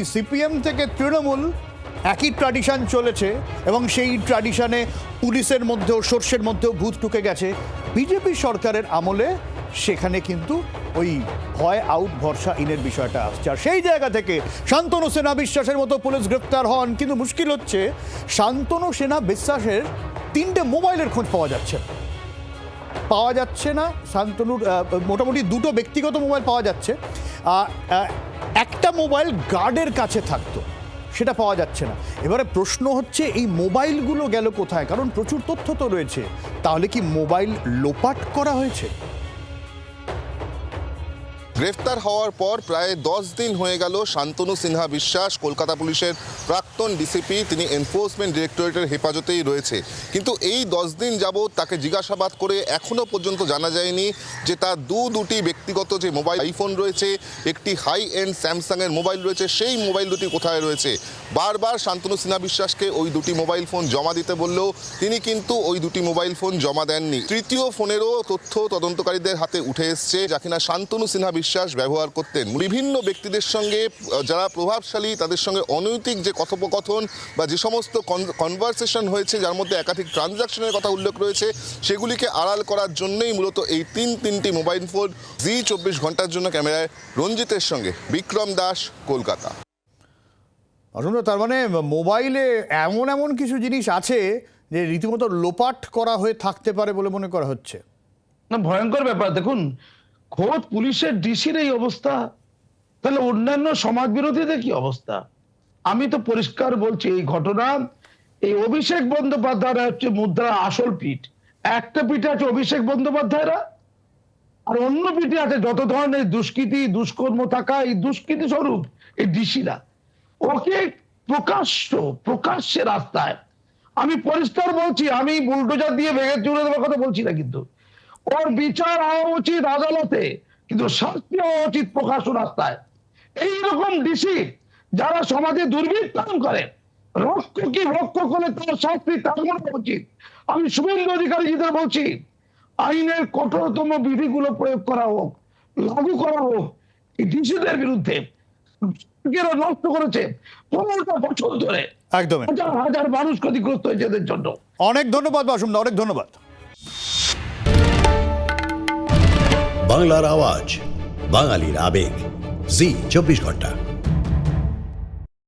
CPM থেকে তৃণমূল একই tradition চলেছে এবং সেই ট্র্যাডিশনে পুলিশের মধ্যেও সোর্সের মধ্যেও ভূত ঢুকে গেছে। বিজেপি সরকারের আমলে সেখানে কিন্তু ওই ভয় আউট ভরসা ইনের বিষয়টা আসছে। আর সেই জায়গা থেকে শান্তনু সেনা বিশ্বাসের মতো পুলিশ গ্রেপ্তার হন, কিন্তু মুশকিল হচ্ছে শান্তনু সেনা বিশ্বাসের 3টে মোবাইলের খোঁজ পাওয়া যাচ্ছে না। শান্তনুর মোটামুটি 2টো ব্যক্তিগত মোবাইল পাওয়া যাচ্ছে, একটা মোবাইল গার্ডের কাছে থাকতো, সেটা পাওয়া যাচ্ছে না। এবারে প্রশ্ন হচ্ছে এই মোবাইলগুলো গেল কোথায়? কারণ প্রচুর তথ্য তো রয়েছে, তাহলে কি মোবাইল লোপাট করা হয়েছে? গ্রেফতার হওয়ার পর প্রায় 10 দিন হয়ে গেল শান্তনু সিনহা বিশ্বাস কলকাতা পুলিশের প্রাক্তন ডিসিপি, তিনি এনফোর্সমেন্ট ডিরেক্টরেটের হেফাজতেই রয়েছে। কিন্তু এই 10 দিন যাবৎ তাকে জিজ্ঞাসাবাদ করে এখনও পর্যন্ত জানা যায়নি যে তার দুটি ব্যক্তিগত যে মোবাইল আইফোন রয়েছে, একটি হাই এন্ড স্যামসাংয়ের মোবাইল রয়েছে, সেই মোবাইল দুটি কোথায় রয়েছে। বারবার শান্তনু সিনহা বিশ্বাসকে ওই দুটি মোবাইল ফোন জমা দিতে বললেও তিনি কিন্তু ওই দুটি মোবাইল ফোন জমা দেননি। তৃতীয় ফোনেরও তথ্য তদন্তকারীদের হাতে উঠে এসছে, যা কিনা শান্তনু সিনহা বিশ্বাস ব্যবহার করতেন। বিভিন্ন ব্যক্তিদের সঙ্গে যারা প্রভাবশালী, তাদের সঙ্গে অনৈতিক যে কথোপকথন বা যে সমস্ত কনভারসেশন হয়েছে, যার মধ্যে একাধিক ট্রানজাকশনের কথা উল্লেখ রয়েছে, সেগুলিকে আড়াল করার জন্যই মূলত এই তিনটি মোবাইল ফোন। জি 24 ঘন্টার জন্য ক্যামেরায় রঞ্জিতের সঙ্গে বিক্রম দাস, কলকাতা। তার মানে মোবাইলে এমন কিছু জিনিস আছে যে রীতিমতো লোপাট করা হয়ে থাকতে পারে বলে মনে করা হচ্ছে। না, ভয়ঙ্কর ব্যাপার। দেখুন, খোদ পুলিশের ডিসির এই অবস্থা, তাহলে অন্যান্য সমাজ বিরোধীদের কি অবস্থা? আমি তো পরিষ্কার বলছি, এই ঘটনা, এই অভিষেক বন্দ্যোপাধ্যায়রা হচ্ছে মুদ্রা আসল পিঠ। একটা পিঠে আছে অভিষেক বন্দ্যোপাধ্যায়রা, আর অন্য পিঠে আছে যত ধরনের দুষ্কৃতি দুষ্কর্ম থাকা এই দুষ্কৃতি স্বরূপ এই ডিসিরা। ওকে প্রকাশ্যে রাস্তায়, আমি পরিষ্কার বলছি, আমি বুলডোজার দিয়ে ভেঙে চুরে দেওয়ার কথা বলছি না, কিন্তু ওর বিচার হওয়া উচিত আদালতে, কিন্তু শাস্তি হওয়া উচিত প্রকাশ্য রাস্তায়। এইরকম ডিসি যারা সমাজে দুর্বৃত্তায়ন করে, রক্ষ করে তার শাস্তি তার উচিত। আমি শুভেন্দু অধিকারীদের বলছি, আইনের কঠোরতম বিধিগুলো প্রয়োগ করা হোক, লাগু করা হোক এই ডিসিদের বিরুদ্ধে। নষ্ট করেছে 15টা বছর ধরে, একদম হাজার মানুষ ক্ষতিগ্রস্ত হয়েছে এদের জন্য। অনেক ধন্যবাদ বাসুমদা, অনেক ধন্যবাদ। বাংলার আওয়াজ, বাঙালির আবেগ, জি 24 ঘন্টা।